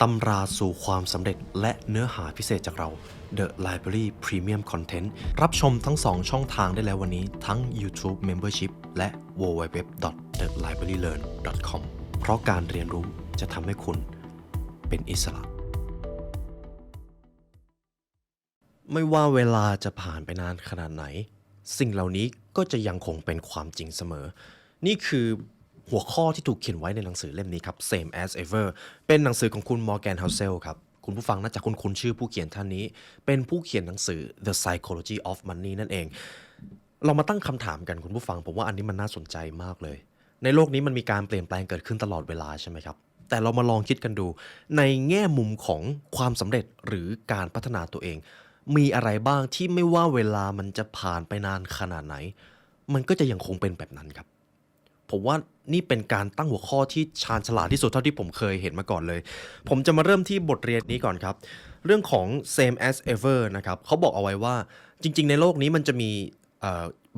ตำราสู่ความสำเร็จและเนื้อหาพิเศษจากเรา The Library Premium Content รับชมทั้ง2ช่องทางได้แล้ววันนี้ทั้ง YouTube Membership และ www.thelibrarylearn.com เพราะการเรียนรู้จะทำให้คุณเป็นอิสระ ไม่ว่าเวลาจะผ่านไปนานขนาดไหนสิ่งเหล่านี้ก็จะยังคงเป็นความจริงเสมอนี่คือหัวข้อที่ถูกเขียนไว้ในหนังสือเล่มนี้ครับ Same as Ever เป็นหนังสือของคุณ Morgan Housel ครับคุณผู้ฟังน่าจะคุ้นชื่อผู้เขียนท่านนี้เป็นผู้เขียนหนังสือ The Psychology of Money นั่นเองเรามาตั้งคำถามกันคุณผู้ฟังผมว่าอันนี้มันน่าสนใจมากเลยในโลกนี้มันมีการเปลี่ยนแปลงเกิดขึ้นตลอดเวลาใช่ไหมครับแต่เรามาลองคิดกันดูในแง่มุมของความสำเร็จหรือการพัฒนาตัวเองมีอะไรบ้างที่ไม่ว่าเวลามันจะผ่านไปนานขนาดไหนมันก็จะยังคงเป็นแบบนั้นครับผมว่านี่เป็นการตั้งหัวข้อที่ชาญฉลาดที่สุดเท่าที่ผมเคยเห็นมาก่อนเลยผมจะมาเริ่มที่บทเรียนนี้ก่อนครับเรื่องของ same as ever นะครับเขาบอกเอาไว้ว่าจริงๆในโลกนี้มันจะมี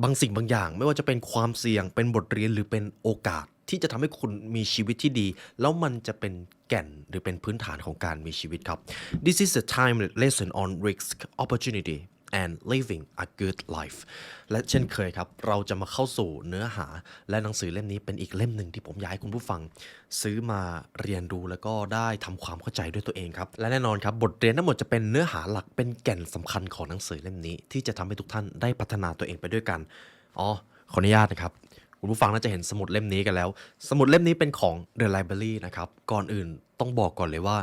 บางสิ่งบางอย่างไม่ว่าจะเป็นความเสี่ยงเป็นบทเรียนหรือเป็นโอกาสที่จะทำให้คุณมีชีวิตที่ดีแล้วมันจะเป็นแก่นหรือเป็นพื้นฐานของการมีชีวิตครับ This is a time lesson on risk opportunity and living a good life และเช่นเคยครับเราจะมาเข้าสู่เนื้อหาและหนังสือเล่มนี้เป็นอีกเล่มหนึ่งที่ผมอยากให้คุณผู้ฟังซื้อมาเรียนรู้แล้วก็ได้ทำความเข้าใจด้วยตัวเองครับและแน่นอนครับบทเรียนทั้งหมดจะเป็นเนื้อหาหลักเป็นแก่นสำคัญของหนังสือเล่มนี้ที่จะทำให้ทุกท่านได้พัฒนาตัวเองไปด้วยกันขออนุญาตนะครับคุณผู้ฟังน่าจะเห็นสมุดเล่มนี้กันแล้วสมุดเล่มนี้เป็นของ The Library นะครับก่อนอื่นต้องบอกก่อนเลยว่า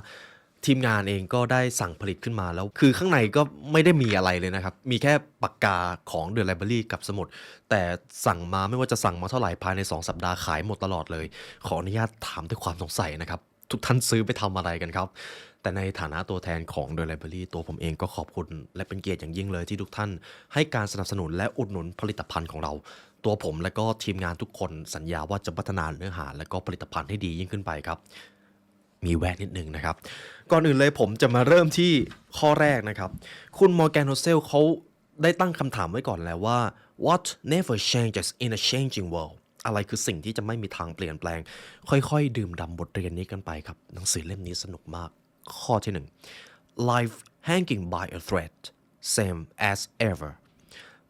ทีมงานเองก็ได้สั่งผลิตขึ้นมาแล้วคือข้างในก็ไม่ได้มีอะไรเลยนะครับมีแค่ปากกาของ The Library กับสมุดแต่สั่งมาไม่ว่าจะสั่งมาเท่าไหร่ภายใน2สัปดาห์ขายหมดตลอดเลยขออนุญาตถามด้วยความสงสัยนะครับทุกท่านซื้อไปทำอะไรกันครับแต่ในฐานะตัวแทนของ The Library ตัวผมเองก็ขอบคุณและเป็นเกียรติอย่างยิ่งเลยที่ทุกท่านให้การสนับสนุนและอุดหนุนผลิตภัณฑ์ของเราตัวผมและก็ทีมงานทุกคนสัญญาว่าจะพัฒนาเนื้อหาและก็ผลิตภัณฑ์ให้ดียิ่งขึ้นไปครับมีแวะนิดนึงนะครับก่อนอื่นเลยผมจะมาเริ่มที่ข้อแรกนะครับคุณ Morgan Housel เขาได้ตั้งคำถามไว้ก่อนแล้วว่า what never changes in a changing world อะไรคือสิ่งที่จะไม่มีทางเปลี่ยนแปลงค่อยๆดื่มด่ำบทเรียนนี้กันไปครับหนังสือเล่มนี้สนุกมากข้อที่1 life hanging by a thread same as ever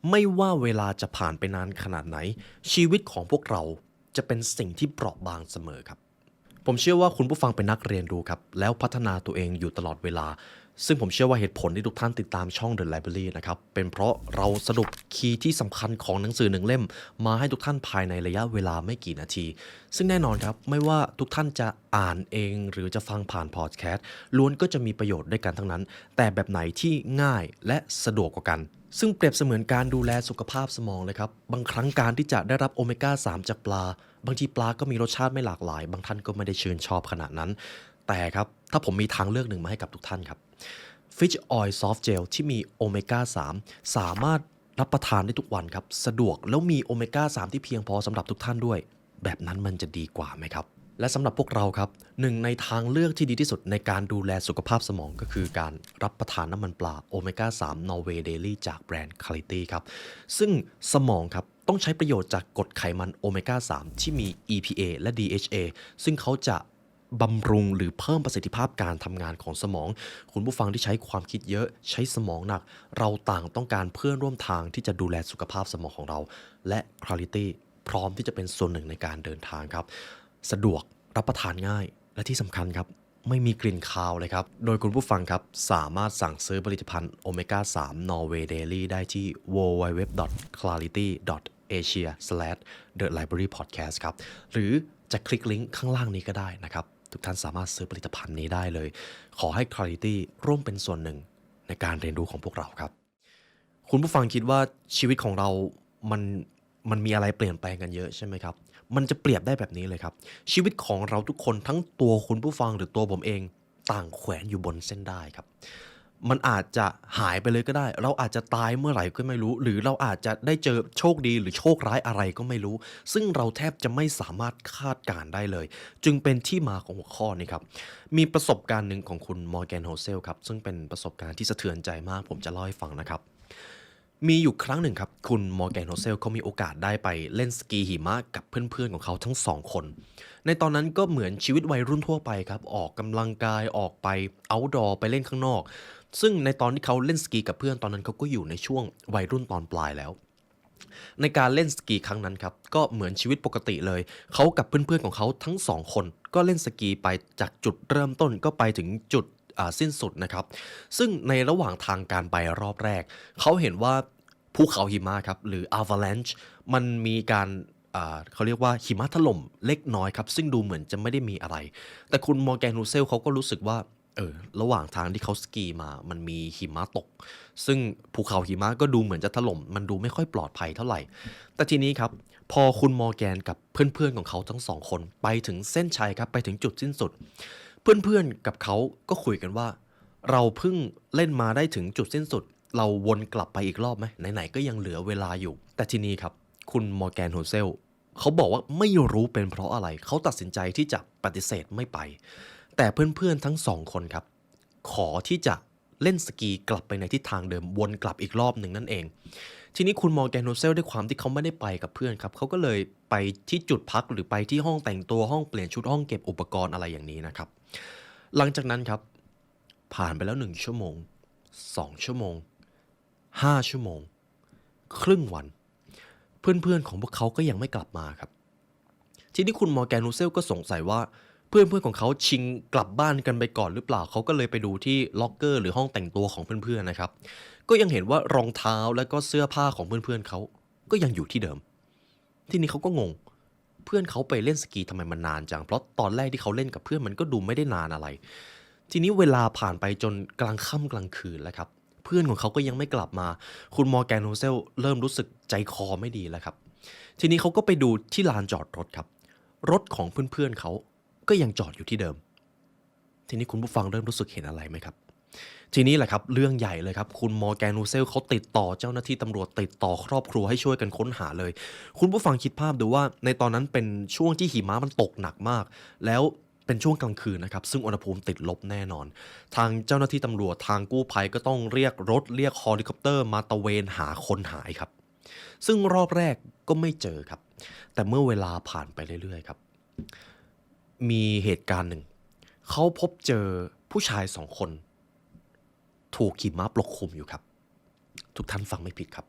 ไม่ว่าเวลาจะผ่านไปนานขนาดไหนชีวิตของพวกเราจะเป็นสิ่งที่เปราะบางเสมอครับผมเชื่อว่าคุณผู้ฟังเป็นนักเรียนรู้ครับแล้วพัฒนาตัวเองอยู่ตลอดเวลาซึ่งผมเชื่อว่าเหตุผลที่ทุกท่านติดตามช่อง The Library นะครับเป็นเพราะเราสรุปคีย์ที่สำคัญของหนังสือ1เล่มมาให้ทุกท่านภายในระยะเวลาไม่กี่นาทีซึ่งแน่นอนครับไม่ว่าทุกท่านจะอ่านเองหรือจะฟังผ่านพอดแคสต์ล้วนก็จะมีประโยชน์ด้วยกันทั้งนั้นแต่แบบไหนที่ง่ายและสะดวกกว่ากันซึ่งเปรียบเสมือนการดูแลสุขภาพสมองเลยครับบางครั้งการที่จะได้รับโอเมก้า3จากปลาบางทีปลาก็มีรสชาติไม่หลากหลายบางท่านก็ไม่ได้ชื่นชอบขนาดนั้นแต่ครับถ้าผมมีทางเลือกหนึ่งมาให้กับทุกท่านครับ Fish Oil Soft Gel ที่มีโอเมก้า3สามารถรับประทานได้ทุกวันครับสะดวกแล้วมีโอเมก้า3ที่เพียงพอสำหรับทุกท่านด้วยแบบนั้นมันจะดีกว่าไหมครับและสำหรับพวกเราครับหนึ่งในทางเลือกที่ดีที่สุดในการดูแลสุขภาพสมองก็คือการรับประทานน้ำมันปลาโอเมก้า3 Norway Daily จากแบรนด์ Quality ครับซึ่งสมองครับต้องใช้ประโยชน์จากกรดไขมันโอเมก้า3ที่มี EPA และ DHA ซึ่งเขาจะบำรุงหรือเพิ่มประสิทธิภาพการทำงานของสมองคุณผู้ฟังที่ใช้ความคิดเยอะใช้สมองหนักเราต่างต้องการเพื่อนร่วมทางที่จะดูแลสุขภาพสมองของเราและ Quality พร้อมที่จะเป็นส่วนหนึ่งในการเดินทางครับสะดวกรับประทานง่ายและที่สำคัญครับไม่มีกลิ่นคาวเลยครับโดยคุณผู้ฟังครับสามารถสั่งซื้อผลิตภัณฑ์โอเมก้า3 Norway Daily ได้ที่ www.clarity.asia/thelibrarypodcast ครับหรือจะคลิกลิงก์ข้างล่างนี้ก็ได้นะครับทุกท่านสามารถซื้อผลิตภัณฑ์นี้ได้เลยขอให้ Clarity ร่วมเป็นส่วนหนึ่งในการเรียนรู้ของพวกเราครับคุณผู้ฟังคิดว่าชีวิตของเรามันมีอะไรเปลี่ยนแปลงกันเยอะใช่ไหมครับมันจะเปรียบได้แบบนี้เลยครับชีวิตของเราทุกคนทั้งตัวคุณผู้ฟังหรือตัวผมเองต่างแขวนอยู่บนเส้นได้ครับมันอาจจะหายไปเลยก็ได้เราอาจจะตายเมื่อไหร่ก็ไม่รู้หรือเราอาจจะได้เจอโชคดีหรือโชคร้ายอะไรก็ไม่รู้ซึ่งเราแทบจะไม่สามารถคาดการณ์ได้เลยจึงเป็นที่มาของหัวข้อนี้ครับมีประสบการณ์หนึ่งของคุณ Morgan Housel ครับซึ่งเป็นประสบการณ์ที่สะเทือนใจมากผมจะเล่าให้ฟังนะครับ มีอยู่ครั้งหนึ่งครับคุณมอร์แกนโฮเซลเขามีโอกาสได้ไปเล่นสกีหิมะกับเพื่อนๆของเขาทั้งสองคนในตอนนั้นก็เหมือนชีวิตวัยรุ่นทั่วไปครับออกกำลังกายออกไป outdoor ไปเล่นข้างนอกซึ่งในตอนที่เขาเล่นสกีกับเพื่อนตอนนั้นเขาก็อยู่ในช่วงวัยรุ่นตอนปลายแล้วในการเล่นสกีครั้งนั้นครับก็เหมือนชีวิตปกติเลยเขากับเพื่อนๆของเขาทั้งสองคนก็เล่นสกีไปจากจุดเริ่มต้นก็ไปถึงจุดสิ้นสุดนะครับซึ่งในระหว่างทางการไปรอบแรกเขาเห็นว่าภูเขาหิมะครับหรือ avalanche มันมีการเขาเรียกว่าหิมะถล่มเล็กน้อยครับซึ่งดูเหมือนจะไม่ได้มีอะไรแต่คุณมอร์แกนฮูเซลเขาก็รู้สึกว่าระหว่างทางที่เขาสกีมามันมีหิมะตกซึ่งภูเขาหิมะก็ดูเหมือนจะถล่มมันดูไม่ค่อยปลอดภัยเท่าไหร่แต่ทีนี้ครับพอคุณมอร์แกนกับเพื่อนๆของเขาทั้งสองคนไปถึงเส้นชัยครับไปถึงจุดสิ้นสุดเพื่อนๆกับเขาก็คุยกันว่าเราเพิ่งเล่นมาได้ถึงจุดสิ้นสุดเราวนกลับไปอีกรอบไหมไหนๆก็ยังเหลือเวลาอยู่แต่ทีนี้ครับคุณมอร์แกนโฮเซลเขาบอกว่าไม่รู้เป็นเพราะอะไรเขาตัดสินใจที่จะปฏิเสธไม่ไปแต่เพื่อนๆทั้งสองคนครับขอที่จะเล่นสกีกลับไปในทิศทางเดิมวนกลับอีกรอบหนึ่งนั่นเองทีนี้คุณมอร์แกนโฮเซลด้วยความที่เขาไม่ได้ไปกับเพื่อนครับเขาก็เลยไปที่จุดพักหรือไปที่ห้องแต่งตัวห้องเปลี่ยนชุดห้องเก็บอุปกรณ์อะไรอย่างนี้นะครับหลังจากนั้นครับผ่านไปแล้ว1 ชั่วโมง2 ชั่วโมง5 ชั่วโมงครึ่งวันเพื่อนๆของพวกเขาก็ยังไม่กลับมาครับทีนี้คุณมอร์แกนฮูเซลก็สงสัยว่าเพื่อนๆของเขาชิงกลับบ้านกันไปก่อนหรือเปล่าเขาก็เลยไปดูที่ล็อกเกอร์หรือห้องแต่งตัวของเพื่อนๆนะครับก็ยังเห็นว่ารองเท้าและก็เสื้อผ้าของเพื่อนๆเขาก็ยังอยู่ที่เดิมทีนี้เขาก็งงเพื่อนเขาไปเล่นสกีทำไมมันนานจังเพราะตอนแรกที่เขาเล่นกับเพื่อนมันก็ดูไม่ได้นานอะไรทีนี้เวลาผ่านไปจนกลางค่ำกลางคืนแล้วครับเพื่อนของเขาก็ยังไม่กลับมาคุณมอร์แกนฮูเซลเริ่มรู้สึกใจคอไม่ดีแล้วครับทีนี้เขาก็ไปดูที่ลานจอดรถครับรถของเพื่อนๆเขาก็ยังจอดอยู่ที่เดิมทีนี้คุณผู้ฟังเริ่มรู้สึกเห็นอะไรไหมครับทีนี้แหละครับเรื่องใหญ่เลยครับคุณมอร์แกนฮูเซลเขาติดต่อเจ้าหน้าที่ตำรวจติดต่อครอบครัวให้ช่วยกันค้นหาเลยคุณผู้ฟังคิดภาพดูว่าในตอนนั้นเป็นช่วงที่หิมะมันตกหนักมากแล้วเป็นช่วงกลางคืนนะครับซึ่งอุณหภูมิติดลบแน่นอนทางเจ้าหน้าที่ตำรวจทางกู้ภัยก็ต้องเรียกรถเรียกเฮลิคอปเตอร์มาตระเวนหาคนหายครับซึ่งรอบแรกก็ไม่เจอครับแต่เมื่อเวลาผ่านไปเรื่อยๆครับมีเหตุการณ์หนึ่งเขาพบเจอผู้ชาย2 คนถูกหิมะปกคลุมอยู่ครับทุกท่านฟังไม่ผิดครับ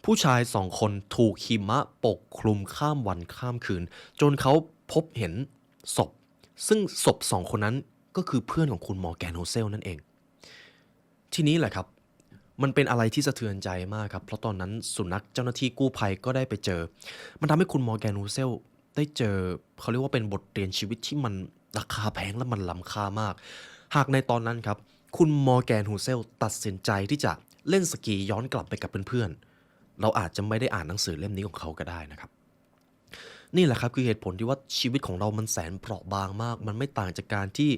ผู้ชาย2 คนถูกหิมะปกคลุมข้ามวันข้ามคืนจนเขาพบเห็นศพซึ่งศพ2 คนนั้นก็คือเพื่อนของคุณมอร์แกนโฮเซลนั่นเองทีนี้แหละครับมันเป็นอะไรที่สะเทือนใจมากครับเพราะตอนนั้นสุนัขเจ้าหน้าที่กู้ภัยก็ได้ไปเจอมันทำให้คุณมอร์แกนโฮเซลได้เจอเขาเรียกว่าเป็นบทเรียนชีวิตที่มันราคาแพงและมันล้ำค่ามากหากในตอนนั้นครับคุณมอร์แกนฮูเซลตัดสินใจที่จะเล่นสกีย้อนกลับไปกับเพื่อนๆเราอาจจะไม่ได้อ่านหนังสือเล่มนี้ของเขาก็ได้นะครับนี่แหละครับคือเหตุผลที่ว่าชีวิตของเรามันแสนเปราะบางมากมันไม่ต่างจากการที่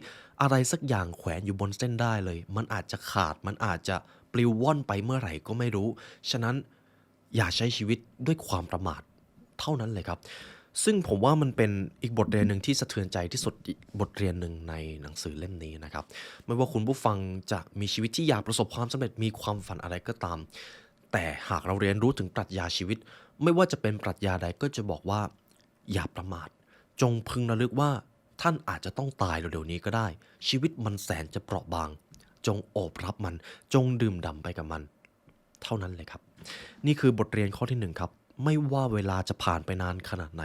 อะไรสักอย่างแขวนอยู่บนเส้นได้เลยมันอาจจะขาดมันอาจจะปลิวว่อนไปเมื่อไหร่ก็ไม่รู้ฉะนั้นอย่าใช้ชีวิตด้วยความประมาทเท่านั้นเลยครับซึ่งผมว่ามันเป็นอีกบทเรียนหนึ่งที่สะเทือนใจที่สุดอีกบทเรียนหนึ่งในหนังสือเล่มนี้นะครับไม่ว่าคุณผู้ฟังจะมีชีวิตที่อยากประสบความสำเร็จมีความฝันอะไรก็ตามแต่หากเราเรียนรู้ถึงปรัชญาชีวิตไม่ว่าจะเป็นปรัชญาใดก็จะบอกว่าอย่าประมาทจงพึงระลึกว่าท่านอาจจะต้องตายเร็วๆนี้ก็ได้ชีวิตมันแสนจะเปราะบางจงโอบรับมันจงดื่มด่ำไปกับมันเท่านั้นเลยครับนี่คือบทเรียนข้อที่1ครับไม่ว่าเวลาจะผ่านไปนานขนาดไหน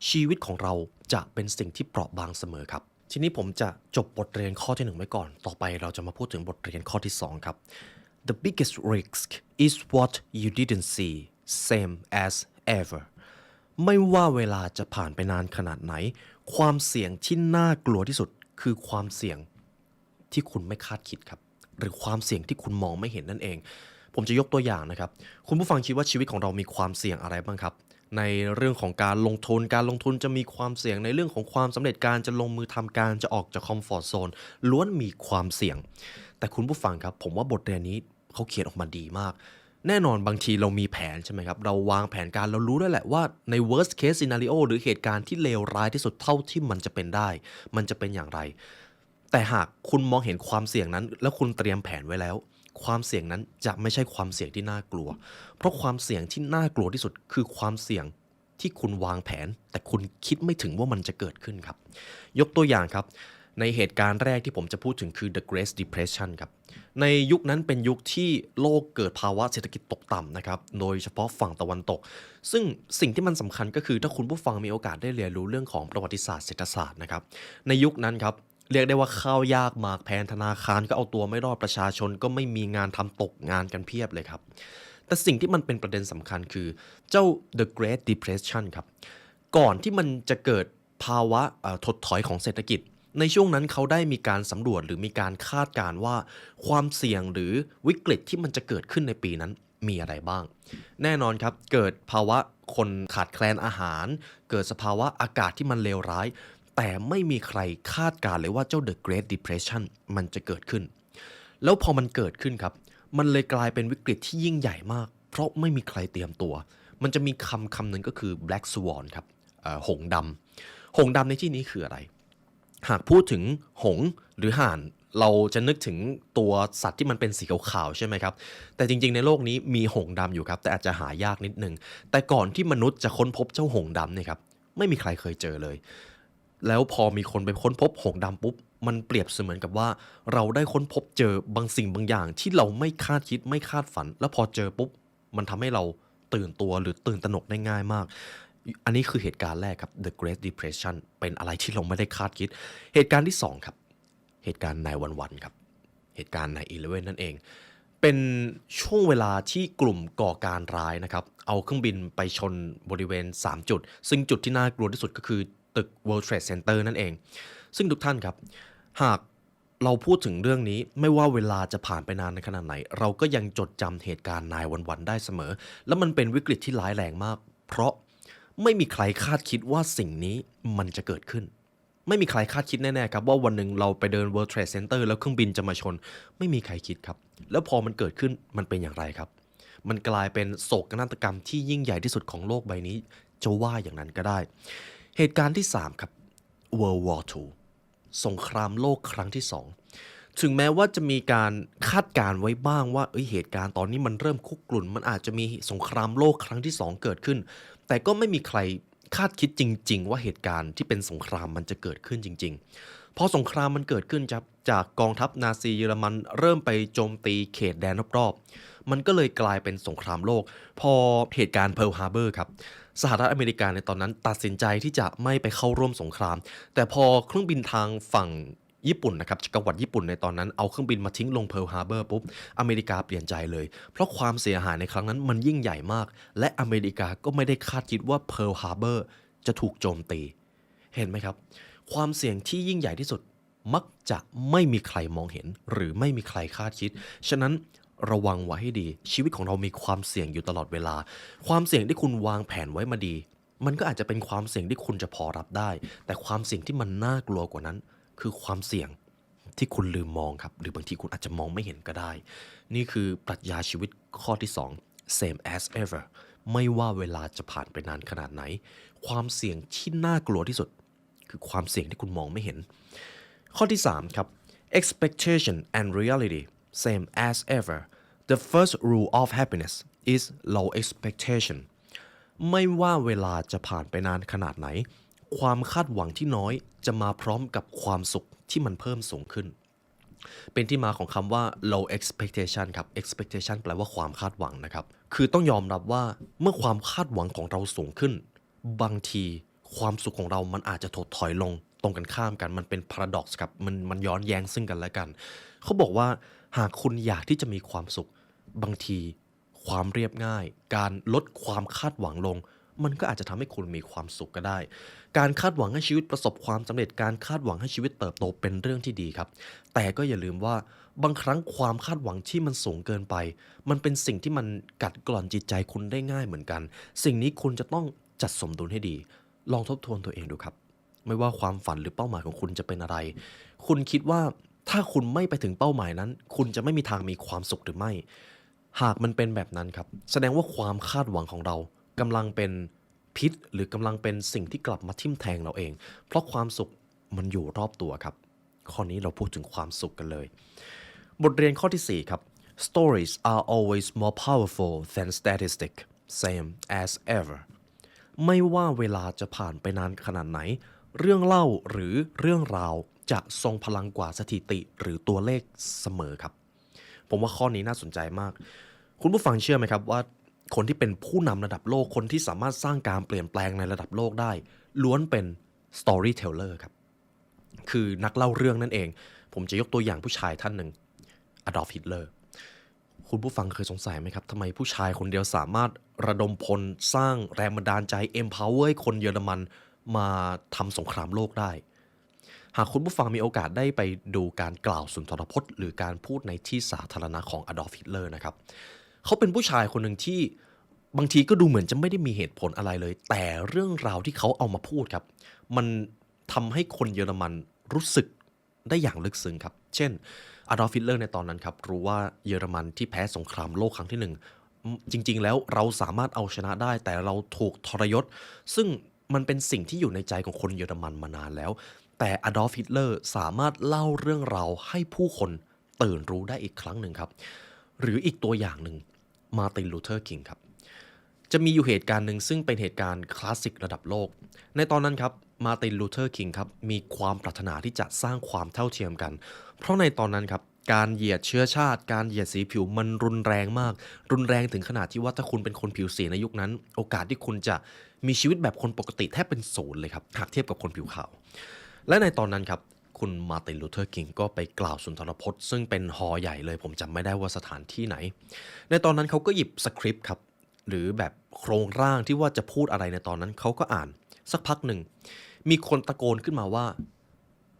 ชีวิตของเราจะเป็นสิ่งที่เปราะบางเสมอครับทีนี้ผมจะจบบทเรียนข้อที่1ไว้ก่อนต่อไปเราจะมาพูดถึงบทเรียนข้อที่2ครับ The biggest risk is what you didn't see same as ever ไม่ว่าเวลาจะผ่านไปนานขนาดไหนความเสี่ยงที่น่ากลัวที่สุดคือความเสี่ยงที่คุณไม่คาดคิดครับหรือความเสี่ยงที่คุณมองไม่เห็นนั่นเองผมจะยกตัวอย่างนะครับคุณผู้ฟังคิดว่าชีวิตของเรามีความเสี่ยงอะไรบ้างครับในเรื่องของการลงทุนจะมีความเสี่ยงในเรื่องของความสำเร็จการจะลงมือทำการจะออกจากคอมฟอร์ตโซนล้วนมีความเสี่ยงแต่คุณผู้ฟังครับผมว่าบทเรียนนี้เขาเขียนออกมาดีมากแน่นอนบางทีเรามีแผนใช่ไหมครับเราวางแผนการเรารู้ได้แหละว่าใน worst case scenario หรือเหตุการณ์ที่เลวร้ายที่สุดเท่าที่มันจะเป็นได้มันจะเป็นอย่างไรแต่หากคุณมองเห็นความเสี่ยงนั้นแล้วคุณเตรียมแผนไว้แล้ว ความเสี่ยงนั้นจะไม่ใช่ความเสี่ยงที่น่ากลัวเพราะความเสี่ยงที่น่ากลัวที่สุดคือความเสี่ยงที่คุณวางแผนแต่คุณคิดไม่ถึงว่ามันจะเกิดขึ้นครับยกตัวอย่างครับในเหตุการณ์แรกที่ผมจะพูดถึงคือ The Great Depression ครับในยุคนั้นเป็นยุคที่โลกเกิดภาวะเศรษฐกิจตกต่ำนะครับโดยเฉพาะฝั่งตะวันตกซึ่งสิ่งที่มันสำคัญก็คือถ้าคุณผู้ฟังมีโอกาสได้เรียนรู้เรื่องของประวัติศาสตร์เศรษฐศาสตร์นะครับในยุคนั้นครับเรียกได้ว่าข้าวยากหมากแพงธนาคารก็เอาตัวไม่รอดประชาชนก็ไม่มีงานทำตกงานกันเพียบเลยครับแต่สิ่งที่มันเป็นประเด็นสำคัญคือเจ้า The Great Depression ครับก่อนที่มันจะเกิดภาวะถดถอยของเศรษฐกิจในช่วงนั้นเขาได้มีการสำรวจหรือมีการคาดการณ์ว่าความเสี่ยงหรือวิกฤตที่มันจะเกิดขึ้นในปีนั้นมีอะไรบ้างแน่นอนครับเกิดภาวะคนขาดแคลนอาหารเกิดสภาวะอากาศที่มันเลวร้ายแต่ไม่มีใครคาดการณ์เลยว่าเจ้า The Great Depression มันจะเกิดขึ้นแล้วพอมันเกิดขึ้นครับมันเลยกลายเป็นวิกฤตที่ยิ่งใหญ่มากเพราะไม่มีใครเตรียมตัวมันจะมีคำหนึ่งก็คือ Black Swan ครับหงส์ดำหงส์ดำในที่นี้คืออะไรหากพูดถึงหงส์หรือห่านเราจะนึกถึงตัวสัตว์ที่มันเป็นสีขาวๆใช่ไหมครับแต่จริงๆในโลกนี้มีหงส์ดำอยู่ครับแต่อาจจะหายากนิดนึงแต่ก่อนที่มนุษย์จะค้นพบเจ้าหงส์ดำเนี่ยครับไม่มีใครเคยเจอเลยแล้วพอมีคนไปค้นพบหงส์ดำปุ๊บมันเปรียบเสมือนกับว่าเราได้ค้นพบเจอบางสิ่งบางอย่างที่เราไม่คาดคิดไม่คาดฝันแล้วพอเจอปุ๊บมันทำให้เราตื่นตัวหรือตื่นตระหนกได้ง่ายมากอันนี้คือเหตุการณ์แรกครับ The Great Depression เป็นอะไรที่เราไม่ได้คาดคิดเหตุการณ์ที่สองครับเหตุการณ์9/11ครับเหตุการณ์9/11นั่นเองเป็นช่วงเวลาที่กลุ่มก่อการร้ายนะครับเอาเครื่องบินไปชนบริเวณ3จุดซึ่งจุดที่น่ากลัวที่สุดก็คือตึก World Trade Center นั่นเองซึ่งทุกท่านครับหากเราพูดถึงเรื่องนี้ไม่ว่าเวลาจะผ่านไปนานในขนาดไหนเราก็ยังจดจำเหตุการณ์9/11ได้เสมอแล้วมันเป็นวิกฤตที่ร้ายแรงมากเพราะไม่มีใครคาดคิดว่าสิ่งนี้มันจะเกิดขึ้นไม่มีใครคาดคิดแน่ๆครับว่าวันหนึ่งเราไปเดิน World Trade Center แล้วเครื่องบินจะมาชนไม่มีใครคิดครับแล้วพอมันเกิดขึ้นมันเป็นอย่างไรครับมันกลายเป็นโศกนาฏกรรมที่ยิ่งใหญ่ที่สุดของโลกใบนี้จะว่าอย่างนั้นก็ได้เหตุการณ์ที่3ครับ World War II สงครามโลกครั้งที่2ถึงแม้ว่าจะมีการคาดการณ์ไว้บ้างว่าเหตุการณ์ตอนนี้มันเริ่มคุกรุ่นมันอาจจะมีสงครามโลกครั้งที่2เกิดขึ้นแต่ก็ไม่มีใครคาดคิดจริงๆว่าเหตุการณ์ที่เป็นสงครามมันจะเกิดขึ้นจริงๆพอสงครามมันเกิดขึ้นจากกองทัพนาซีเยอรมันเริ่มไปโจมตีเขตแดนรอบๆมันก็เลยกลายเป็นสงครามโลกพอเหตุการณ์เพิร์ลฮาร์เบอร์ครับสหรัฐอเมริกาในตอนนั้นตัดสินใจที่จะไม่ไปเข้าร่วมสงครามแต่พอเครื่องบินทางฝั่งญี่ปุ่นนะครับจักรวรรดิญี่ปุ่นในตอนนั้นเอาเครื่องบินมาทิ้งลงเพิร์ลฮาร์เบอร์ปุ๊บอเมริกาเปลี่ยนใจเลยเพราะความเสียหายในครั้งนั้นมันยิ่งใหญ่มากและอเมริกาก็ไม่ได้คาดคิดว่าเพิร์ลฮาร์เบอร์จะถูกโจมตีเห็นไหมครับความเสี่ยงที่ยิ่งใหญ่ที่สุดมักจะไม่มีใครมองเห็นหรือไม่มีใครคาดคิดฉะนั้นระวังไว้ให้ดีชีวิตของเรามีความเสี่ยงอยู่ตลอดเวลาความเสี่ยงที่คุณวางแผนไว้มาดีมันก็อาจจะเป็นความเสี่ยงที่คุณจะพอรับได้แต่ความเสี่ยงที่มันน่ากลัวกว่านั้นคือความเสี่ยงที่คุณลืมมองครับหรือบางทีคุณอาจจะมองไม่เห็นก็ได้นี่คือปรัชญาชีวิตข้อที่2 same as ever ไม่ว่าเวลาจะผ่านไปนานขนาดไหนความเสี่ยงที่น่ากลัวที่สุดคือความเสี่ยงที่คุณมองไม่เห็นข้อที่3ครับ expectation and reality same as ever the first rule of happiness is low expectation ไม่ว่าเวลาจะผ่านไปนานขนาดไหนความคาดหวังที่น้อยจะมาพร้อมกับความสุขที่มันเพิ่มสูงขึ้นเป็นที่มาของคำว่า low expectation ครับ expectation แปลว่าความคาดหวังนะครับคือต้องยอมรับว่าเมื่อความคาดหวังของเราสูงขึ้นบางทีความสุขของเรามันอาจจะถดถอยลงตรงกันข้ามกันมันเป็น paradox ครับมันย้อนแย้งซึ่งกันและกันเขาบอกว่าหากคุณอยากที่จะมีความสุขบางทีความเรียบง่ายการลดความคาดหวังลงมันก็อาจจะทำให้คุณมีความสุขก็ได้การคาดหวังให้ชีวิตประสบความสำเร็จการคาดหวังให้ชีวิตเติบโตเป็นเรื่องที่ดีครับแต่ก็อย่าลืมว่าบางครั้งความคาดหวังที่มันสูงเกินไปมันเป็นสิ่งที่มันกัดกร่อนจิตใจคุณได้ง่ายเหมือนกันสิ่งนี้คุณจะต้องจัดสมดุลให้ดีลองทบทวนตัวเองดูครับไม่ว่าความฝันหรือเป้าหมายของคุณจะเป็นอะไรคุณคิดว่าถ้าคุณไม่ไปถึงเป้าหมายนั้นคุณจะไม่มีทางมีความสุขหรือไม่หากมันเป็นแบบนั้นครับแสดงว่าความคาดหวังของเรากำลังเป็นพิษหรือกำลังเป็นสิ่งที่กลับมาทิ่มแทงเราเองเพราะความสุขมันอยู่รอบตัวครับข้อนี้เราพูดถึงความสุขกันเลยบทเรียนข้อที่4ครับ Stories are always more powerful than statistics same as ever ไม่ว่าเวลาจะผ่านไปนานขนาดไหนเรื่องเล่าหรือเรื่องราวจะทรงพลังกว่าสถิติหรือตัวเลขเสมอครับผมว่าข้อนี้น่าสนใจมากคุณผู้ฟังเชื่อไหมครับว่าคนที่เป็นผู้นำระดับโลกคนที่สามารถสร้างการเปลี่ยนแปลงในระดับโลกได้ล้วนเป็น storyteller ครับคือนักเล่าเรื่องนั่นเองผมจะยกตัวอย่างผู้ชายท่านหนึ่งอดอล์ฟฮิตเลอร์คุณผู้ฟังเคยสงสัยไหมครับทำไมผู้ชายคนเดียวสามารถระดมพลสร้างแรงบันดาลใจ empower ให้คนเยอรมันมาทำสงครามโลกได้หากคุณผู้ฟังมีโอกาสได้ไปดูการกล่าวสุนทรพจน์หรือการพูดในที่สาธารณะของอดอล์ฟฮิตเลอร์นะครับเขาเป็นผู้ชายคนหนึ่งที่บางทีก็ดูเหมือนจะไม่ได้มีเหตุผลอะไรเลยแต่เรื่องราวที่เขาเอามาพูดครับมันทำให้คนเยอรมันรู้สึกได้อย่างลึกซึ้งครับเช่นอดอล์ฟฮิตเลอร์ในตอนนั้นครับรู้ว่าเยอรมันที่แพ้สงครามโลกครั้งที่หนึ่งจริงๆแล้วเราสามารถเอาชนะได้แต่เราถูกทรยศซึ่งมันเป็นสิ่งที่อยู่ในใจของคนเยอรมันมานานแล้วแต่อดอล์ฟฮิตเลอร์สามารถเล่าเรื่องราวให้ผู้คนตื่นรู้ได้อีกครั้งหนึ่งครับหรืออีกตัวอย่างหนึ่งมาร์ตินลูเทอร์คิงครับจะมีอยู่เหตุการณ์หนึ่งซึ่งเป็นเหตุการณ์คลาสสิกระดับโลกในตอนนั้นครับมาร์ตินลูเทอร์คิงครับมีความปรารถนาที่จะสร้างความเท่าเทียมกันเพราะในตอนนั้นครับการเหยียดเชื้อชาติการเหยียดสีผิวมันรุนแรงมากรุนแรงถึงขนาดที่ว่าถ้าคุณเป็นคนผิวสีในยุคนั้นโอกาสที่คุณจะมีชีวิตแบบคนปกติแทบเป็นศูนย์เลยครับหากเทียบกับคนผิวขาวและในตอนนั้นครับคุณมาร์ตินลูเทอร์คิงก็ไปกล่าวสุนทรพจน์ซึ่งเป็นฮอลล์ใหญ่เลยผมจำไม่ได้ว่าสถานที่ไหนในตอนนั้นเขาก็หยิบสคริปต์ครับหรือแบบโครงร่างที่ว่าจะพูดอะไรในตอนนั้นเขาก็อ่านสักพักหนึ่งมีคนตะโกนขึ้นมาว่า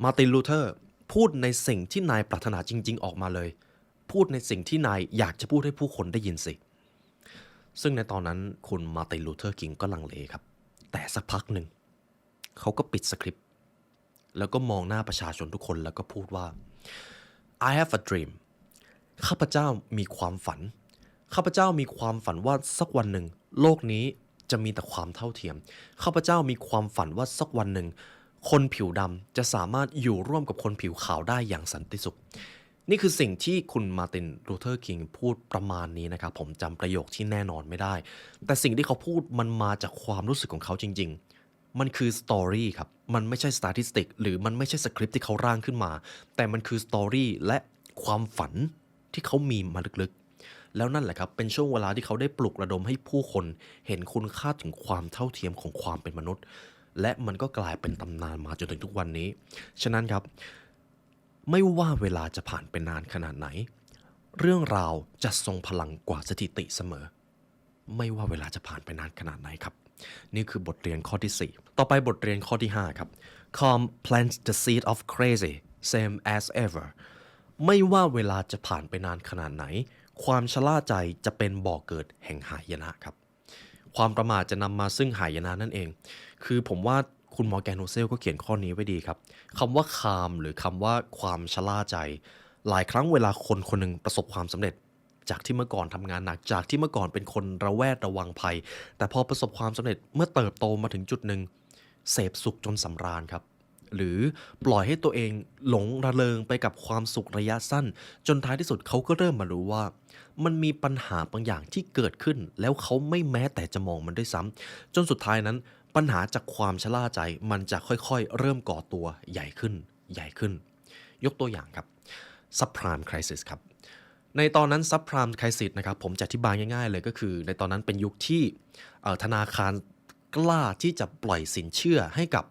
มาร์ตินลูเทอร์พูดในสิ่งที่นายปรารถนาจริงๆออกมาเลยพูดในสิ่งที่นายอยากจะพูดให้ผู้คนได้ยินสิซึ่งในตอนนั้นคุณมาร์ตินลูเทอร์คิงก็ลังเลครับแต่สักพักหนึ่งเขาก็ปิดสคริปต์แล้วก็มองหน้าประชาชนทุกคนแล้วก็พูดว่า I have a dream ข้าพเจ้ามีความฝันข้าพเจ้ามีความฝันว่าสักวันหนึ่งโลกนี้จะมีแต่ความเท่าเทียมข้าพเจ้ามีความฝันว่าสักวันหนึ่งคนผิวดำจะสามารถอยู่ร่วมกับคนผิวขาวได้อย่างสันติสุขนี่คือสิ่งที่คุณมาร์ตินลูเทอร์คิงพูดประมาณนี้นะครับผมจำประโยคที่แน่นอนไม่ได้แต่สิ่งที่เขาพูดมันมาจากความรู้สึกของเขาจริงๆมันคือสตอรี่ครับมันไม่ใช่สถิติหรือมันไม่ใช่สคริปต์ที่เขาร่างขึ้นมาแต่มันคือสตอรี่และความฝันที่เขามีมาลึกๆแล้วนั่นแหละครับเป็นช่วงเวลาที่เขาได้ปลุกระดมให้ผู้คนเห็นคุณค่าถึงความเท่าเทียมของความเป็นมนุษย์และมันก็กลายเป็นตำนานมาจนถึงทุกวันนี้ฉะนั้นครับไม่ว่าเวลาจะผ่านไปนานขนาดไหนเรื่องราวจะทรงพลังกว่าสถิติเสมอไม่ว่าเวลาจะผ่านไปนานขนาดไหนครับนี่คือบทเรียนข้อที่4ต่อไปบทเรียนข้อที่5ครับ Calm plants the seed of crazy same as ever ไม่ว่าเวลาจะผ่านไปนานขนาดไหนความชะล่าใจจะเป็นบ่อเกิดแห่งหายนะครับความประมาทจะนำมาซึ่งหายนะนั่นเองคือผมว่าคุณมอร์แกน โฮเซลก็เขียนข้อนี้ไว้ดีครับคำว่าคามหรือคำว่าความชะล่าใจหลายครั้งเวลาคนคนหนึ่งประสบความสำเร็จจากที่เมื่อก่อนทำงานหนักจากที่เมื่อก่อนเป็นคนระแวดระวังภัยแต่พอประสบความสำเร็จเมื่อเติบโตมาถึงจุดหนึ่งเสพสุขจนสำราญครับหรือปล่อยให้ตัวเองหลงระเริงไปกับความสุขระยะสั้นจนท้ายที่สุดเขาก็เริ่มมารู้ว่ามันมีปัญหาบางอย่างที่เกิดขึ้นแล้วเขาไม่แม้แต่จะมองมันด้วยซ้ำจนสุดท้ายนั้นปัญหาจากความชะล่าใจมันจะค่อยๆเริ่มก่อตัวใหญ่ขึ้นใหญ่ขึ้นยกตัวอย่างครับ Subprime Crisis ครับในตอนนั้น Subprime Crisis นะครับผมจะอธิบายง่ายๆเลยก็คือในตอนนั้นเป็นยุคที่ธนาคารกล้าที่จะปล่อยสินเชื่อให้กับ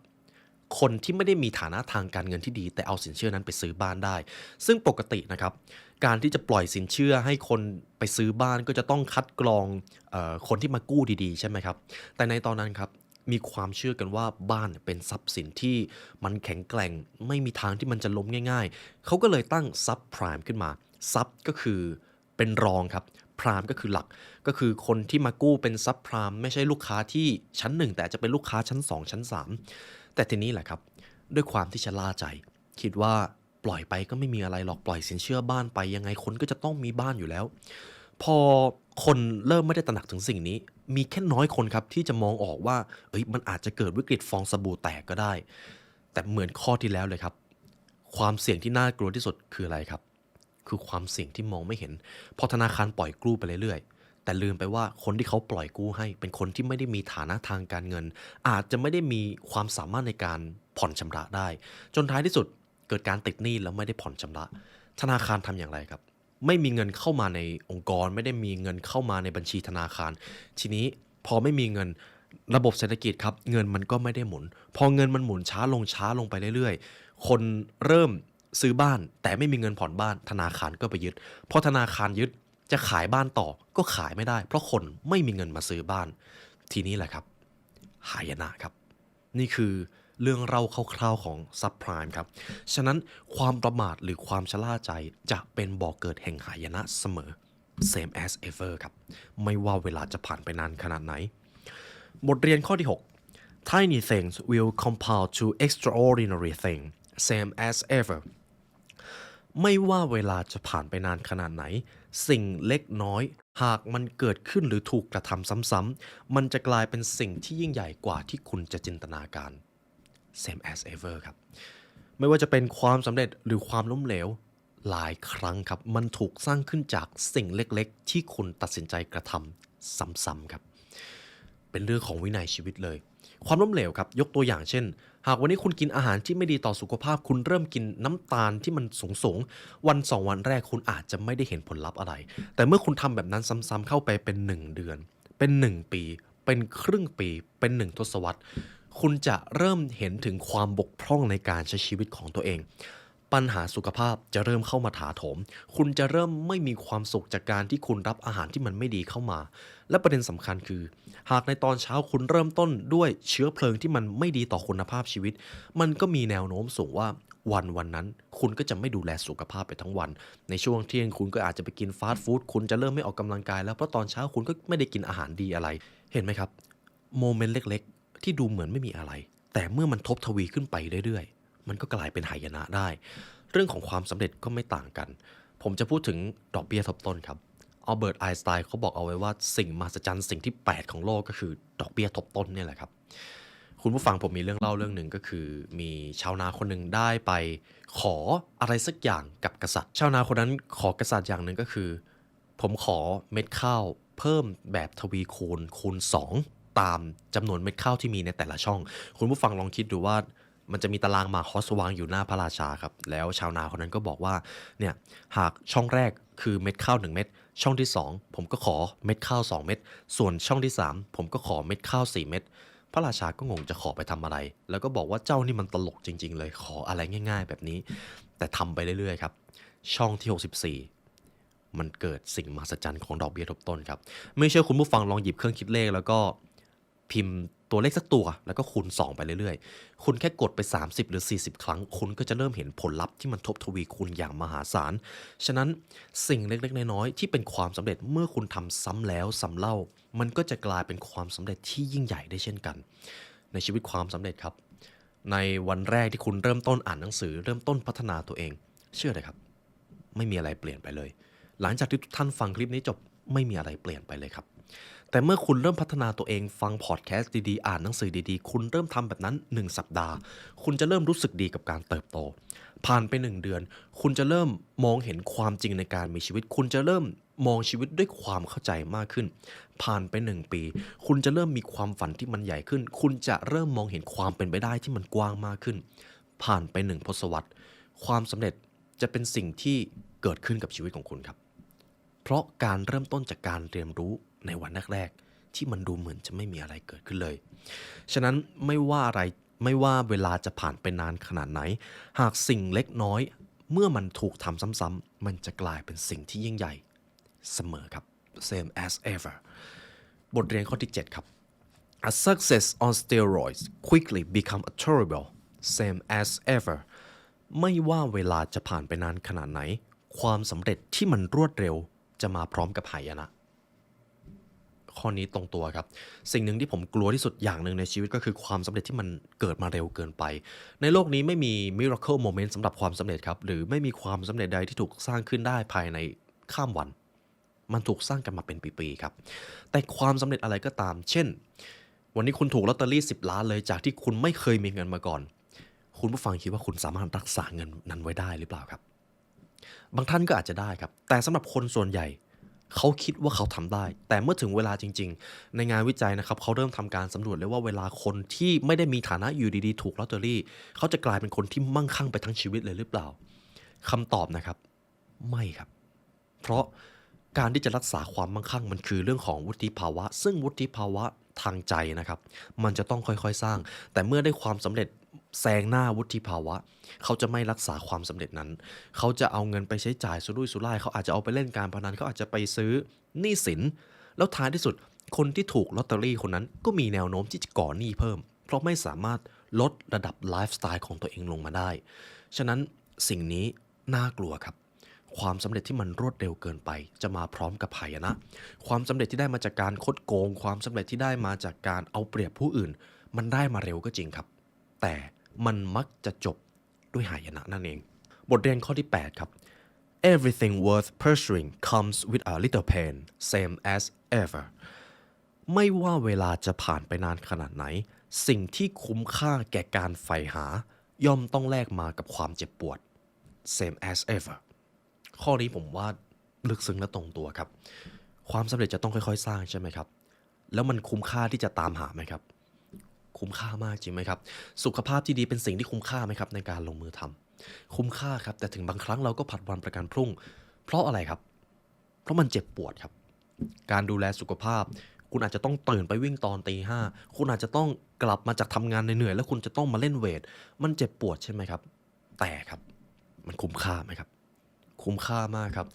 คนที่ไม่ได้มีฐานะทางการเงินที่ดีแต่เอาสินเชื่อนั้นไปซื้อบ้านได้ซึ่งปกตินะครับการที่จะปล่อยสินเชื่อให้คนไปซื้อบ้านก็จะต้องคัดกรองคนที่มากู้ดีๆใช่ไหมครับแต่ในตอนนั้นครับมีความเชื่อกันว่าบ้านเป็นทรัพย์สินที่มันแข็งแกร่งไม่มีทางที่มันจะล้มง่ายๆเขาก็เลยตั้งซับไพรม์ขึ้นมาซับก็คือเป็นรองครับพรามก็คือหลักก็คือคนที่มากู้เป็นซับไพรม์ไม่ใช่ลูกค้าที่ชั้น1แต่จะเป็นลูกค้าชั้น2ชั้น3แต่ทีนี้แหละครับด้วยความที่ชะล่าใจคิดว่าปล่อยไปก็ไม่มีอะไรหรอกปล่อยสินเชื่อบ้านไปยังไงคนก็จะต้องมีบ้านอยู่แล้วพอคนเริ่มไม่ได้ตระหนักถึงสิ่งนี้มีแค่น้อยคนครับที่จะมองออกว่ามันอาจจะเกิดวิกฤตฟองสบู่แตกก็ได้แต่เหมือนข้อที่แล้วเลยครับความเสี่ยงที่น่ากลัวที่สุดคืออะไรครับ คือความเสี่ยงที่มองไม่เห็นพอธนาคารปล่อยกู้ไปเรื่อยๆแต่ลืมไปว่าคนที่เขาปล่อยกู้ให้เป็นคนที่ไม่ได้มีฐานะทางการเงินอาจจะไม่ได้มีความสามารถในการผ่อนชำระได้จนท้ายที่สุดเกิดการติดหนี้แล้วไม่ได้ผ่อนชำระธนาคารทำอย่างไรครับไม่มีเงินเข้ามาในองค์กรไม่ได้มีเงินเข้ามาในบัญชีธนาคารทีนี้พอไม่มีเงินระบบเศรษฐกิจครับเงินมันก็ไม่ได้หมุนพอเงินมันหมุนช้าลงไปเรื่อยๆคนเริ่มซื้อบ้านแต่ไม่มีเงินผ่อนบ้านธนาคารก็ไปยึดพอธนาคารยึดจะขายบ้านต่อก็ขายไม่ได้เพราะคนไม่มีเงินมาซื้อบ้านทีนี้แหละครับหายนะครับนี่คือเรื่องเล่าคร่าวๆของซับไพรม์ครับฉะนั้นความประมาทหรือความชะล่าใจจะเป็นบ่อกเกิดแห่งหายนะเสมอ same as ever ครับไม่ว่าเวลาจะผ่านไปนานขนาดไหนบทเรียนข้อที่6 Tiny things will compound to extraordinary things same as ever ไม่ว่าเวลาจะผ่านไปนานขนาดไหนสิ่งเล็กน้อยหากมันเกิดขึ้นหรือถูกกระทำซ้ำๆมันจะกลายเป็นสิ่งที่ยิ่งใหญ่กว่าที่คุณจะจินตนาการ same as ever ครับไม่ว่าจะเป็นความสำเร็จหรือความล้มเหลวหลายครั้งครับมันถูกสร้างขึ้นจากสิ่งเล็กๆที่คุณตัดสินใจกระทำซ้ำๆครับเป็นเรื่องของวินัยชีวิตเลยความล้มเหลวครับยกตัวอย่างเช่นหากวันนี้คุณกินอาหารที่ไม่ดีต่อสุขภาพคุณเริ่มกินน้ำตาลที่มันสูงวัน2วันแรกคุณอาจจะไม่ได้เห็นผลลัพธ์อะไรแต่เมื่อคุณทำแบบนั้นซ้ำๆเข้าไปเป็น1เดือนเป็น1ปีเป็นครึ่งปีเป็น1ทศวรรษคุณจะเริ่มเห็นถึงความบกพร่องในการใช้ชีวิตของตัวเองปัญหาสุขภาพจะเริ่มเข้ามาถาโถมคุณจะเริ่มไม่มีความสุขจากการที่คุณรับอาหารที่มันไม่ดีเข้ามาและประเด็นสำคัญคือหากในตอนเช้าคุณเริ่มต้นด้วยเชื้อเพลิงที่มันไม่ดีต่อคุณภาพชีวิตมันก็มีแนวโน้มสูงว่าวันนั้นคุณก็จะไม่ดูแลสุขภาพไปทั้งวันในช่วงเที่ยงคุณก็อาจจะไปกินฟาสต์ฟู้ดคุณจะเริ่มไม่ออกกำลังกายแล้วเพราะตอนเช้าคุณก็ไม่ได้กินอาหารดีอะไรเห็นไหมครับโมเมนต์เล็กๆที่ดูเหมือนไม่มีอะไรแต่เมื่อมันทบทวีขึ้นไปเรื่อยๆมันก็กลายเป็นหายนะได้เรื่องของความสำเร็จก็ไม่ต่างกันผมจะพูดถึงดอกเบี้ยทบต้นครับอัลเบิร์ตไอน์สไตน์เขาบอกเอาไว้ว่าสิ่งมหัศจรรย์สิ่งที่8ของโลกก็คือดอกเบี้ยทบต้นเนี่ยแหละครับคุณผู้ฟังผมมีเรื่องเล่าเรื่องหนึ่งก็คือมีชาวนาคนหนึ่งได้ไปขออะไรสักอย่างกับกษัตริย์ชาวนาคนนั้นขอกษัตริย์อย่างหนึ่งก็คือผมขอเม็ดข้าวเพิ่มแบบทวีคูณ2ตามจำนวนเม็ดข้าวที่มีในแต่ละช่องคุณผู้ฟังลองคิดดูว่ามันจะมีตารางมาคอสวางอยู่หน้าพระราชาครับแล้วชาวนาคนนั้นก็บอกว่าเนี่ยหากช่องแรกคือเม็ดข้าว1เม็ดช่องที่2ผมก็ขอเม็ดข้าว2เม็ดส่วนช่องที่3ผมก็ขอเม็ดข้าว4เม็ดพระราชาก็งงจะขอไปทำอะไรแล้วก็บอกว่าเจ้านี่มันตลกจริงๆเลยขออะไรง่ายๆแบบนี้แต่ทำไปเรื่อยๆครับช่องที่64มันเกิดสิ่งมหัศจรรย์ของดอกเบี้ยทบต้นครับไม่เชื่อคุณผู้ฟังลองหยิบเครื่องคิดเลขแล้วก็พิมพ์ตัวเลขสักตัวแล้วก็คูณ2ไปเรื่อยๆคุณแค่กดไป30หรือ40ครั้งคุณก็จะเริ่มเห็นผลลัพธ์ที่มันทวีคูณอย่างมหาศาลฉะนั้นสิ่งเล็กๆน้อยๆที่เป็นความสำเร็จเมื่อคุณทำซ้ำแล้วซ้ำเล่ามันก็จะกลายเป็นความสำเร็จที่ยิ่งใหญ่ได้เช่นกันในชีวิตความสำเร็จครับในวันแรกที่คุณเริ่มต้นอ่านหนังสือเริ่มต้นพัฒนาตัวเองเชื่อเลยครับไม่มีอะไรเปลี่ยนไปเลยหลังจากที่ทุกท่านฟังคลิปนี้จบไม่มีอะไรเปลี่ยนไปเลยครับแต่เมื่อคุณเริ่มพัฒนาตัวเองฟังพอดแคสต์ดีๆอ่านหนังสือดีๆคุณเริ่มทำแบบนั้น1สัปดาห์คุณจะเริ่มรู้สึกดีกับการเติบโตผ่านไป1เดือนคุณจะเริ่มมองเห็นความจริงในการมีชีวิตคุณจะเริ่มมองชีวิตด้วยความเข้าใจมากขึ้นผ่านไป1ปีคุณจะเริ่มมีความฝันที่มันใหญ่ขึ้นคุณจะเริ่มมองเห็นความเป็นไปได้ที่มันกว้างมากขึ้นผ่านไป1ทศวรรษความสำเร็จจะเป็นสิ่งที่เกิดขึ้นกับชีวิตของคุณครับเพราะการเริ่มต้นจากการเรียนรู้ในวันแรกๆที่มันดูเหมือนจะไม่มีอะไรเกิดขึ้นเลยฉะนั้นไม่ว่าเวลาจะผ่านไปนานขนาดไหนหากสิ่งเล็กน้อยเมื่อมันถูกทำซ้ำๆมันจะกลายเป็นสิ่งที่ยิ่งใหญ่เสมอครับ same as ever บทเรียนข้อที่7ครับ A success on steroids quickly become a terrible same as ever ไม่ว่าเวลาจะผ่านไปนานขนาดไหนความสำเร็จที่มันรวดเร็วจะมาพร้อมกับหายนะข้อนี้ตรงตัวครับสิ่งหนึ่งที่ผมกลัวที่สุดอย่างหนึ่งในชีวิตก็คือความสำเร็จที่มันเกิดมาเร็วเกินไปในโลกนี้ไม่มี miracle moment สำหรับความสำเร็จครับหรือไม่มีความสำเร็จใดที่ถูกสร้างขึ้นได้ภายในข้ามวันมันถูกสร้างกันมาเป็นปีๆครับแต่ความสำเร็จอะไรก็ตามเช่นวันนี้คุณถูกลอตเตอรี่10ล้านเลยจากที่คุณไม่เคยมีเงินมาก่อนคุณผู้ฟังคิดว่าคุณสามารถรักษาเงินนั้นไว้ได้หรือเปล่าครับ บางท่านก็อาจจะได้ครับแต่สำหรับคนส่วนใหญ่เขาคิดว่าเขาทำได้แต่เมื่อถึงเวลาจริงๆในงานวิจัยนะครับเขาเริ่มทำการสำรวจเลยว่าเวลาคนที่ไม่ได้มีฐานะอยู่ดีๆถูกลอตเตอรี่เขาจะกลายเป็นคนที่มั่งคั่งไปทั้งชีวิตเลยหรือเปล่าคำตอบนะครับไม่ครับเพราะการที่จะรักษาความมั่งคั่งมันคือเรื่องของวุฒิภาวะซึ่งวุฒิภาวะทางใจนะครับมันจะต้องค่อยๆสร้างแต่เมื่อได้ความสำเร็จแซงหน้าวุฒิภาวะเขาจะไม่รักษาความสำเร็จนั้นเขาจะเอาเงินไปใช้จ่ายสุรุ่ยสุร่ายเขาอาจจะเอาไปเล่นการพนันเขาอาจจะไปซื้อหนี้สินแล้วท้ายที่สุดคนที่ถูกลอตเตอรี่คนนั้นก็มีแนวโน้มที่จะก่อหนี้เพิ่มเพราะไม่สามารถลดระดับไลฟ์สไตล์ของตัวเองลงมาได้ฉะนั้นสิ่งนี้น่ากลัวครับความสำเร็จที่มันรวดเร็วเกินไปจะมาพร้อมกับหายนะความสำเร็จที่ได้มาจากการคดโกงความสำเร็จที่ได้มาจากการเอาเปรียบผู้อื่นมันได้มาเร็วก็จริงครับแต่มันมักจะจบด้วยหายนะนั่นเองบทเรียนข้อที่8ครับ Everything worth pursuing comes with a little pain same as ever ไม่ว่าเวลาจะผ่านไปนานขนาดไหนสิ่งที่คุ้มค่าแก่การใฝ่หาย่อมต้องแลกมากับความเจ็บปวด same as ever ข้อนี้ผมว่าลึกซึ้งและตรงตัวครับความสำเร็จจะต้องค่อยๆสร้างใช่ไหมครับแล้วมันคุ้มค่าที่จะตามหาไหมครับคุ้มค่ามากจริงไหมครับสุขภาพที่ดีเป็นสิ่งที่คุ้มค่าไหมครับในการลงมือทำคุ้มค่าครับแต่ถึงบางครั้งเราก็ผัดวันประกันพรุ่งเพราะอะไรครับเพราะมันเจ็บปวดครับการดูแลสุขภาพคุณอาจจะต้องตื่นไปวิ่งตอนตี 5คุณอาจจะต้องกลับมาจากทำงานเหนื่อยๆแล้วคุณจะต้องมาเล่นเวทมันเจ็บปวดใช่ไหมครับแต่ครับมันคุ้มค่าไหมครับ คุ้มค่ามากครับ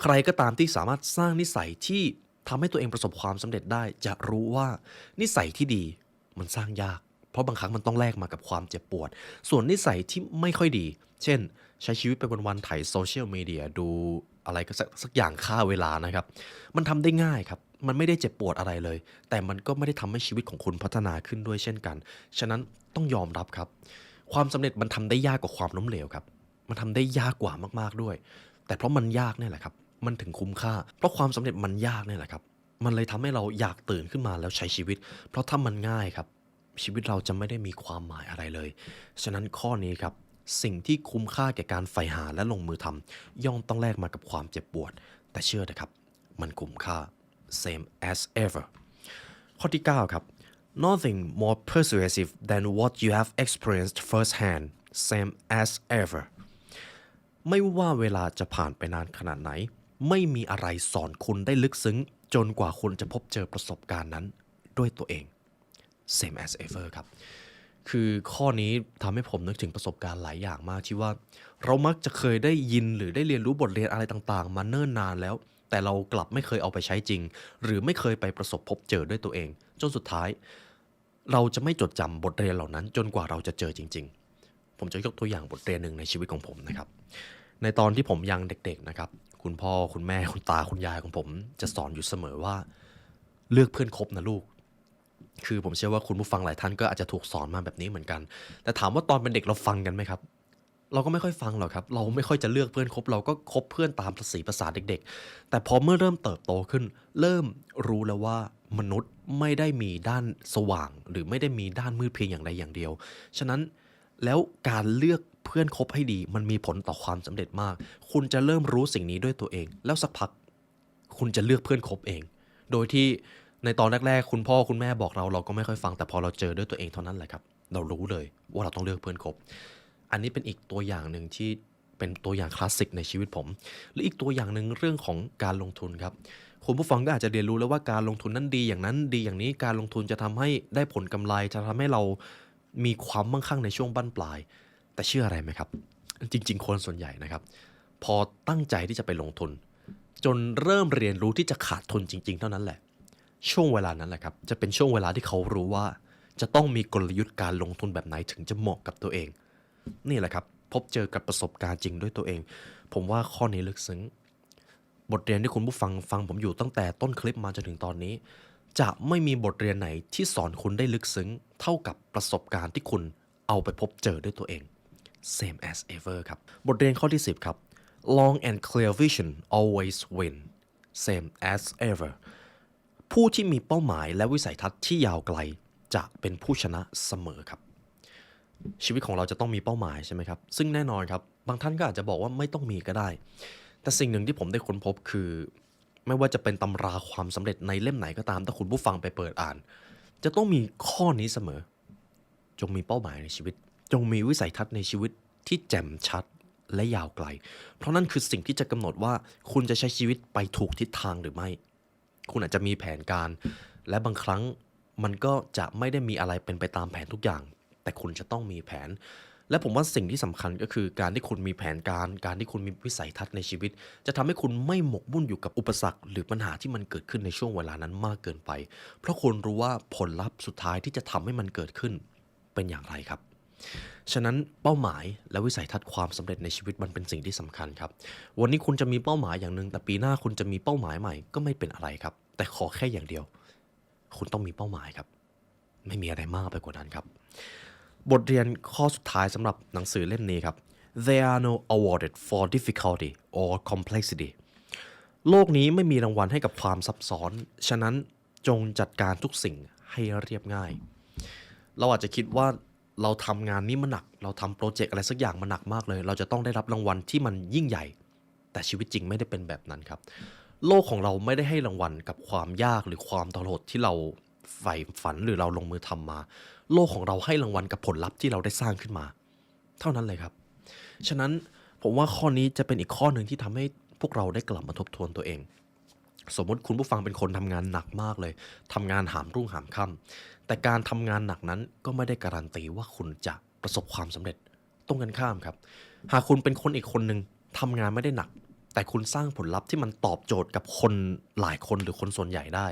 ใครก็ตามที่สามารถสร้างนิสัยที่ทำให้ตัวเองประสบความสำเร็จได้จะรู้ว่านิสัยที่ดีมันสร้างยากเพราะบางครั้งมันต้องแลกมากับความเจ็บปวดส่วนนิสัยที่ไม่ค่อยดีเช่นใช้ชีวิตไปวันๆไถโซเชียลมีเดียดูอะไรก็สักอย่างฆ่าเวลานะครับมันทำได้ง่ายครับมันไม่ได้เจ็บปวดอะไรเลยแต่มันก็ไม่ได้ทำให้ชีวิตของคุณพัฒนาขึ้นด้วยเช่นกันฉะนั้นต้องยอมรับครับความสำเร็จมันทำได้ยากกว่าความล้มเหลวครับมันทำได้ยากกว่ามากๆด้วย แต่เพราะมันยากเนี่ยแหละครับมันถึงคุ้มค่าเพราะความสำเร็จมันยากเนี่ยแหละครับมันเลยทำให้เราอยากตื่นขึ้นมาแล้วใช้ชีวิตเพราะถ้ามันง่ายครับชีวิตเราจะไม่ได้มีความหมายอะไรเลยฉะนั้นข้อนี้ครับสิ่งที่คุ้มค่าแก่การใฝ่หาและลงมือทำย่อมต้องแลกมากับความเจ็บปวดแต่เชื่อเถอะครับมันคุ้มค่า same as ever ข้อที่9ครับ nothing more persuasive than what you have experienced firsthand same as everไม่ว่าเวลาจะผ่านไปนานขนาดไหนไม่มีอะไรสอนคุณได้ลึกซึ้งจนกว่าคุณจะพบเจอประสบการณ์นั้นด้วยตัวเอง same as ever ครับคือข้อนี้ทำให้ผมนึกถึงประสบการณ์หลายอย่างมากที่ว่าเรามักจะเคยได้ยินหรือได้เรียนรู้บทเรียนอะไรต่างๆมาเนิ่นนานแล้วแต่เรากลับไม่เคยเอาไปใช้จริงหรือไม่เคยไปประสบพบเจอด้วยตัวเองจนสุดท้ายเราจะไม่จดจำบทเรียนเหล่านั้นจนกว่าเราจะเจอจริงๆผมจะยกตัวอย่างบทเรียนหนึ่งในชีวิตของผมนะครับ ในตอนที่ผมยังเด็กๆนะครับคุณพ่อคุณแม่คุณตาคุณยายของผมจะสอนอยู่เสมอว่าเลือกเพื่อนคบนะลูกคือผมเชื่อว่าคุณผู้ฟังหลายท่านก็อาจจะถูกสอนมาแบบนี้เหมือนกันแต่ถามว่าตอนเป็นเด็กเราฟังกันไหมครับเราก็ไม่ค่อยฟังหรอกครับเราไม่ค่อยจะเลือกเพื่อนคบเราก็คบเพื่อนตามภาษาเด็กๆแต่พอเมื่อเริ่มเติบโตขึ้นเริ่มรู้แล้วว่ามนุษย์ไม่ได้มีด้านสว่างหรือไม่ได้มีด้านมืดเพียงอย่างใดอย่างเดียวฉะนั้นแล้วการเลือกเพื่อนคบให้ดีมันมีผลต่อความสำเร็จมากคุณจะเริ่มรู้สิ่งนี้ด้วยตัวเองแล้วสักพักคุณจะเลือกเพื่อนคบเองโดยที่ในตอนแรกๆคุณพ่อคุณแม่บอกเราก็ไม่ค่อยฟังแต่พอเราเจอด้วยตัวเองเท่านั้นแหละครับเรารู้เลยว่าเราต้องเลือกเพื่อนคบอันนี้เป็นอีกตัวอย่างหนึ่งที่เป็นตัวอย่างคลาสสิกในชีวิตผมหรืออีกตัวอย่างหนึ่งเรื่องของการลงทุนครับคุณผู้ฟังก็อาจจะเรียนรู้แล้วว่าการลงทุนนั้นดีอย่างนั้นดีอย่างนี้การลงทุนจะทำให้ได้ผลกำไรจะทำให้เรามีความมั่งคั่งในช่วงบั้นปลายแต่เชื่ออะไรไหมครับจริงๆคนส่วนใหญ่นะครับพอตั้งใจที่จะไปลงทุนจนเริ่มเรียนรู้ที่จะขาดทุนจริงๆเท่านั้นแหละช่วงเวลานั้นแหละครับจะเป็นช่วงเวลาที่เขารู้ว่าจะต้องมีกลยุทธ์การลงทุนแบบไหนถึงจะเหมาะกับตัวเองนี่แหละครับพบเจอกับประสบการณ์จริงด้วยตัวเองผมว่าข้อนี้ลึกซึ้งบทเรียนที่คุณผู้ฟังฟังผมอยู่ตั้งแต่ต้นคลิปมาจนถึงตอนนี้จะไม่มีบทเรียนไหนที่สอนคุณได้ลึกซึ้งเท่ากับประสบการณ์ที่คุณเอาไปพบเจอด้วยตัวเอง same as ever ครับบทเรียนข้อที่10ครับ long and clear vision always win same as ever ผู้ที่มีเป้าหมายและวิสัยทัศน์ที่ยาวไกลจะเป็นผู้ชนะเสมอครับ ชีวิตของเราจะต้องมีเป้าหมายใช่ไหมครับซึ่งแน่นอนครับบางท่านก็อาจจะบอกว่าไม่ต้องมีก็ได้แต่สิ่งหนึ่งที่ผมได้ค้นพบคือไม่ว่าจะเป็นตำราความสำเร็จในเล่มไหนก็ตามถ้าคุณผู้ฟังไปเปิดอ่านจะต้องมีข้อนี้เสมอจงมีเป้าหมายในชีวิตจงมีวิสัยทัศน์ในชีวิตที่แจ่มชัดและยาวไกลเพราะนั่นคือสิ่งที่จะกำหนดว่าคุณจะใช้ชีวิตไปถูกทิศทางหรือไม่คุณอาจจะมีแผนการและบางครั้งมันก็จะไม่ได้มีอะไรเป็นไปตามแผนทุกอย่างแต่คุณจะต้องมีแผนและผมว่าสิ่งที่สำคัญก็คือการที่คุณมีแผนการที่คุณมีวิสัยทัศน์ในชีวิตจะทำให้คุณไม่หมกมุ่นอยู่กับอุปสรรคหรือปัญหาที่มันเกิดขึ้นในช่วงเวลานั้นมากเกินไปเพราะคุณรู้ว่าผลลัพธ์สุดท้ายที่จะทำให้มันเกิดขึ้นเป็นอย่างไรครับฉะนั้นเป้าหมายและวิสัยทัศน์ความสำเร็จในชีวิตมันเป็นสิ่งที่สำคัญครับวันนี้คุณจะมีเป้าหมายอย่างหนึ่งแต่ปีหน้าคุณจะมีเป้าหมายใหม่ก็ไม่เป็นอะไรครับแต่ขอแค่อย่างเดียวคุณต้องมีเป้าหมายครับไม่มีอะไรมากไปกว่านั้นครับ บทเรียนข้อสุดท้ายสำหรับหนังสือเล่มนี้ครับ There are no awarded for difficulty or complexity โลกนี้ไม่มีรางวัลให้กับความซับซ้อน ฉะนั้นจงจัดการทุกสิ่งให้เรียบง่าย เราอาจจะคิดว่าเราทำงานนี้มันหนัก เราทำโปรเจกต์อะไรสักอย่างมันหนักมากเลย เราจะต้องได้รับรางวัลที่มันยิ่งใหญ่ แต่ชีวิตจริงไม่ได้เป็นแบบนั้นครับ โลกของเราไม่ได้ให้รางวัลกับความยากหรือความทรหดที่เราใฝ่ฝันหรือเราลงมือทำมา โลกของเราให้รางวัลกับผลลัพธ์ที่เราได้สร้างขึ้นมา เท่านั้นเลยครับ ฉะนั้นผมว่าข้อนี้จะเป็นอีกข้อหนึ่งที่ทำให้พวกเราได้กลับมาทบทวนตัวเอง สมมติคุณผู้ฟังเป็นคนทำงานหนักมากเลยทำงานหามรุ่งหามค่ำแต่การทำงานหนักนั้นก็ไม่ได้การันตีว่าคุณจะประสบความสำเร็จตรงกันข้ามครับหากคุณเป็นคนอีกคนหนึ่งทำงานไม่ได้หนักแต่คุณสร้างผลลัพธ์ที่มันตอบโจทย์กับคนหลายคนหรือคนส่วนใหญ่ได้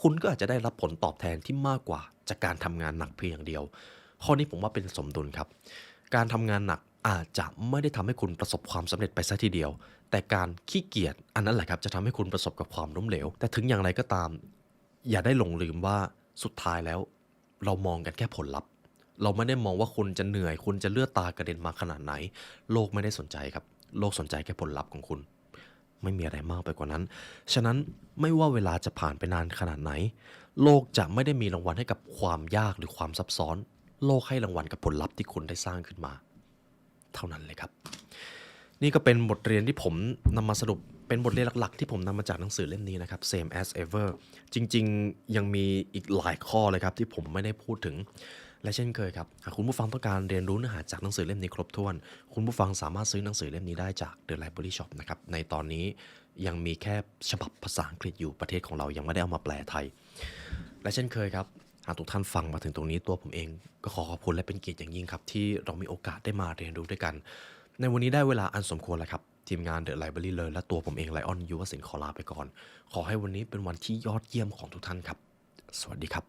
คุณก็อาจจะได้รับผลตอบแทนที่มากกว่าจากการทำงานหนักเพียงอย่างเดียวข้อนี้ผมว่าเป็นสมดุลครับการทำงานหนักอาจจะไม่ได้ทำให้คุณประสบความสำเร็จไปซะทีเดียวแต่การขี้เกียจอันนั้นแหละครับจะทำให้คุณประสบกับความล้มเหลวแต่ถึงอย่างไรก็ตามอย่าได้หลงลืมว่าสุดท้ายแล้วเรามองกันแค่ผลลัพธ์เราไม่ได้มองว่าคุณจะเหนื่อยคุณจะเลือดตากระเด็นมาขนาดไหนโลกไม่ได้สนใจครับโลกสนใจแค่ผลลัพธ์ของคุณไม่มีอะไรมากไปกว่านั้นฉะนั้นไม่ว่าเวลาจะผ่านไปนานขนาดไหนโลกจะไม่ได้มีรางวัลให้กับความยากหรือความซับซ้อนโลกให้รางวัลกับผลลัพธ์ที่คุณได้สร้างขึ้นมาเท่านั้นเลยครับนี่ก็เป็นบทเรียนที่ผมนำมาสรุปเป็นบทเรียนหลักๆที่ผมนำมาจากหนังสือเล่มนี้นะครับ Same as ever จริงๆยังมีอีกหลายข้อเลยครับที่ผมไม่ได้พูดถึงและเช่นเคยครับหากคุณผู้ฟังต้องการเรียนรู้เนื้อหาจากหนังสือเล่มนี้ครบถ้วนคุณผู้ฟังสามารถซื้อหนังสือเล่มนี้ได้จาก The Library Shop นะครับในตอนนี้ยังมีแค่ฉบับภาษาอังกฤษอยู่ประเทศของเรายังไม่ได้เอามาแปลไทยและเช่นเคยครับหากทุกท่านฟังมาถึงตรงนี้ตัวผมเองก็ขอขอบคุณและเป็นเกียรติอย่างยิ่งครับที่เรามีโอกาสได้มาเรียนรู้ด้วยกันในวันนี้ได้เวลาอันสมควรแล้วครับทีมงาน The Library เลยและตัวผมเองไลออนยุวศิลป์ขอลาไปก่อนขอให้วันนี้เป็นวันที่ยอดเยี่ยมของทุกท่านครับสวัสดีครับ